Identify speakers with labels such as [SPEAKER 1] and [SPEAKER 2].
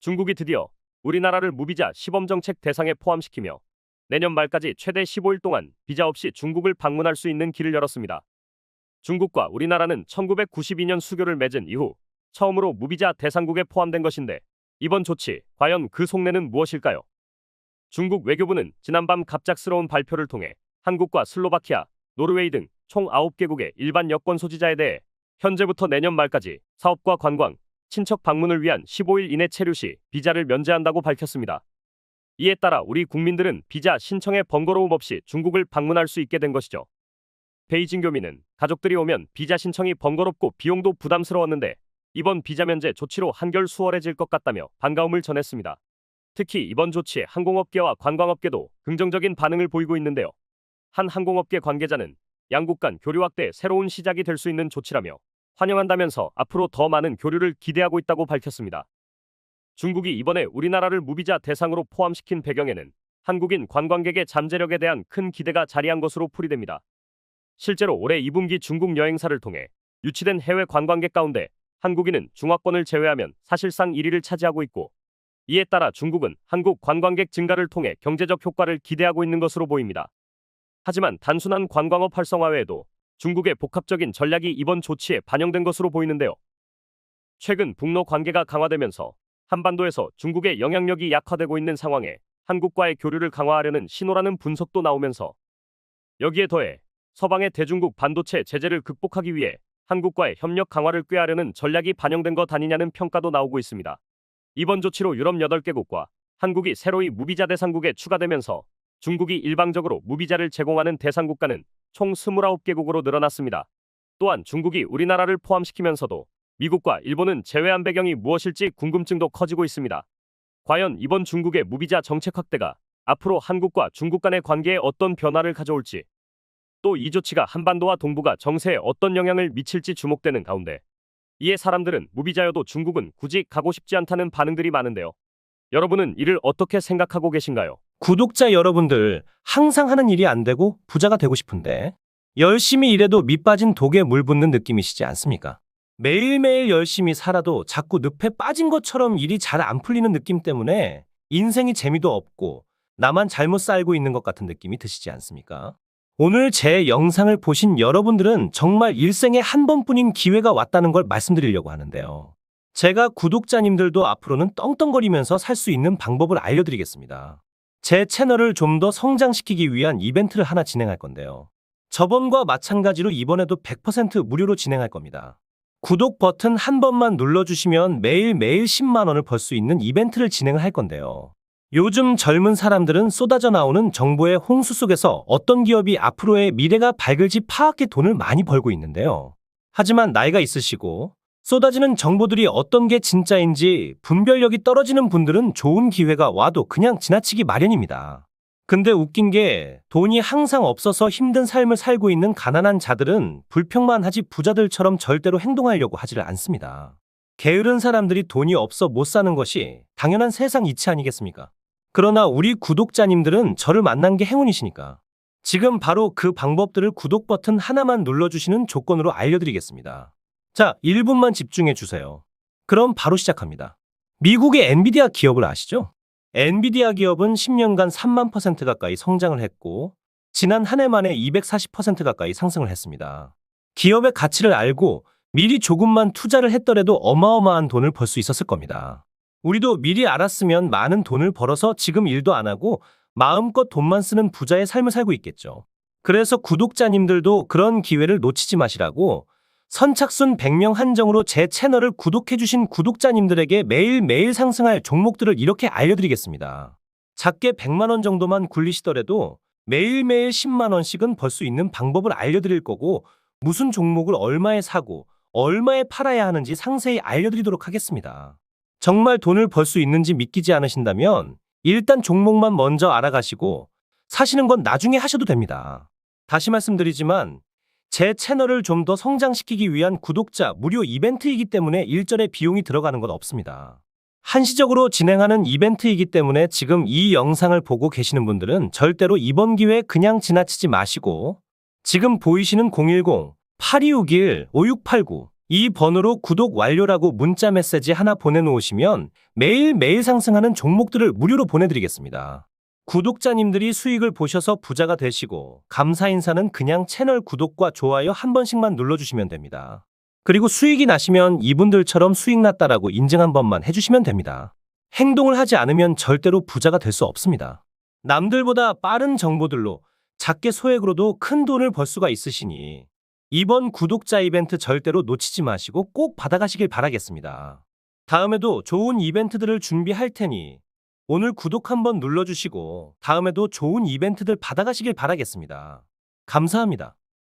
[SPEAKER 1] 중국이 드디어 우리나라를 무비자 시범 정책 대상에 포함시키며 내년 말까지 최대 15일 동안 비자 없이 중국을 방문할 수 있는 길을 열었습니다. 중국과 우리나라는 1992년 수교를 맺은 이후 처음으로 무비자 대상국에 포함된 것인데 이번 조치, 과연 그 속내는 무엇일까요? 중국 외교부는 지난밤 갑작스러운 발표를 통해 한국과 슬로바키아, 노르웨이 등 총 9개국의 일반 여권 소지자에 대해 현재부터 내년 말까지 사업과 관광, 친척 방문을 위한 15일 이내 체류 시 비자를 면제한다고 밝혔습니다. 이에 따라 우리 국민들은 비자 신청에 번거로움 없이 중국을 방문할 수 있게 된 것이죠. 베이징 교민은 가족들이 오면 비자 신청이 번거롭고 비용도 부담스러웠는데 이번 비자 면제 조치로 한결 수월해질 것 같다며 반가움을 전했습니다. 특히 이번 조치에 항공업계와 관광업계도 긍정적인 반응을 보이고 있는데요. 한 항공업계 관계자는 양국 간 교류 확대의 새로운 시작이 될 수 있는 조치라며 환영한다면서 앞으로 더 많은 교류를 기대하고 있다고 밝혔습니다. 중국이 이번에 우리나라를 무비자 대상으로 포함시킨 배경에는 한국인 관광객의 잠재력에 대한 큰 기대가 자리한 것으로 풀이됩니다. 실제로 올해 2분기 중국 여행사를 통해 유치된 해외 관광객 가운데 한국인은 중화권을 제외하면 사실상 1위를 차지하고 있고 이에 따라 중국은 한국 관광객 증가를 통해 경제적 효과를 기대하고 있는 것으로 보입니다. 하지만 단순한 관광업 활성화 외에도 중국의 복합적인 전략이 이번 조치에 반영된 것으로 보이는데요. 최근 북러 관계가 강화되면서 한반도에서 중국의 영향력이 약화되고 있는 상황에 한국과의 교류를 강화하려는 신호라는 분석도 나오면서 여기에 더해 서방의 대중국 반도체 제재를 극복하기 위해 한국과의 협력 강화를 꾀하려는 전략이 반영된 것 아니냐는 평가도 나오고 있습니다. 이번 조치로 유럽 8개국과 한국이 새로이 무비자 대상국에 추가되면서 중국이 일방적으로 무비자를 제공하는 대상국가는 총 29개국으로 늘어났습니다. 또한 중국이 우리나라를 포함시키면서도 미국과 일본은 제외한 배경이 무엇일지 궁금증도 커지고 있습니다. 과연 이번 중국의 무비자 정책 확대가 앞으로 한국과 중국 간의 관계에 어떤 변화를 가져올지, 또 이 조치가 한반도와 동북아 정세에 어떤 영향을 미칠지 주목되는 가운데 이에 사람들은 무비자여도 중국은 굳이 가고 싶지 않다는 반응들이 많은데요. 여러분은 이를 어떻게 생각하고 계신가요?
[SPEAKER 2] 구독자 여러분들, 항상 하는 일이 안 되고 부자가 되고 싶은데 열심히 일해도 밑 빠진 독에 물 붓는 느낌이시지 않습니까? 매일매일 열심히 살아도 자꾸 늪에 빠진 것처럼 일이 잘 안 풀리는 느낌 때문에 인생이 재미도 없고 나만 잘못 살고 있는 것 같은 느낌이 드시지 않습니까? 오늘 제 영상을 보신 여러분들은 정말 일생에 한 번뿐인 기회가 왔다는 걸 말씀드리려고 하는데요. 제가 구독자님들도 앞으로는 떵떵거리면서 살 수 있는 방법을 알려드리겠습니다. 제 채널을 좀 더 성장시키기 위한 이벤트를 하나 진행할 건데요. 저번과 마찬가지로 이번에도 100% 무료로 진행할 겁니다. 구독 버튼 한 번만 눌러주시면 매일매일 10만 원을 벌 수 있는 이벤트를 진행을 할 건데요. 요즘 젊은 사람들은 쏟아져 나오는 정보의 홍수 속에서 어떤 기업이 앞으로의 미래가 밝을지 파악해 돈을 많이 벌고 있는데요. 하지만 나이가 있으시고 쏟아지는 정보들이 어떤 게 진짜인지 분별력이 떨어지는 분들은 좋은 기회가 와도 그냥 지나치기 마련입니다. 근데 웃긴 게 돈이 항상 없어서 힘든 삶을 살고 있는 가난한 자들은 불평만 하지 부자들처럼 절대로 행동하려고 하지를 않습니다. 게으른 사람들이 돈이 없어 못 사는 것이 당연한 세상 이치 아니겠습니까? 그러나 우리 구독자님들은 저를 만난 게 행운이시니까 지금 바로 그 방법들을 구독 버튼 하나만 눌러주시는 조건으로 알려드리겠습니다. 자, 1분만 집중해 주세요. 그럼 바로 시작합니다. 미국의 엔비디아 기업을 아시죠? 엔비디아 기업은 10년간 3만 % 가까이 성장을 했고 지난 한 해 만에 240% 가까이 상승을 했습니다. 기업의 가치를 알고 미리 조금만 투자를 했더라도 어마어마한 돈을 벌 수 있었을 겁니다. 우리도 미리 알았으면 많은 돈을 벌어서 지금 일도 안 하고 마음껏 돈만 쓰는 부자의 삶을 살고 있겠죠. 그래서 구독자님들도 그런 기회를 놓치지 마시라고 선착순 100명 한정으로 제 채널을 구독해주신 구독자님들에게 매일매일 상승할 종목들을 이렇게 알려드리겠습니다. 작게 100만 원 정도만 굴리시더라도 매일매일 10만 원씩은 벌 수 있는 방법을 알려드릴 거고 무슨 종목을 얼마에 사고 얼마에 팔아야 하는지 상세히 알려드리도록 하겠습니다. 정말 돈을 벌 수 있는지 믿기지 않으신다면 일단 종목만 먼저 알아가시고 사시는 건 나중에 하셔도 됩니다. 다시 말씀드리지만 제 채널을 좀 더 성장시키기 위한 구독자 무료 이벤트이기 때문에 일절의 비용이 들어가는 건 없습니다. 한시적으로 진행하는 이벤트이기 때문에 지금 이 영상을 보고 계시는 분들은 절대로 이번 기회 그냥 지나치지 마시고 지금 보이시는 010-8261-5689 이 번호로 구독 완료라고 문자 메시지 하나 보내놓으시면 매일매일 상승하는 종목들을 무료로 보내드리겠습니다. 구독자님들이 수익을 보셔서 부자가 되시고 감사 인사는 그냥 채널 구독과 좋아요 한 번씩만 눌러주시면 됩니다. 그리고 수익이 나시면 이분들처럼 수익 났다라고 인증 한 번만 해주시면 됩니다. 행동을 하지 않으면 절대로 부자가 될 수 없습니다. 남들보다 빠른 정보들로 작게 소액으로도 큰 돈을 벌 수가 있으시니 이번 구독자 이벤트 절대로 놓치지 마시고 꼭 받아가시길 바라겠습니다. 다음에도 좋은 이벤트들을 준비할 테니 오늘 구독 한번 눌러주시고 다음에도 좋은 이벤트들 받아가시길 바라겠습니다. 감사합니다.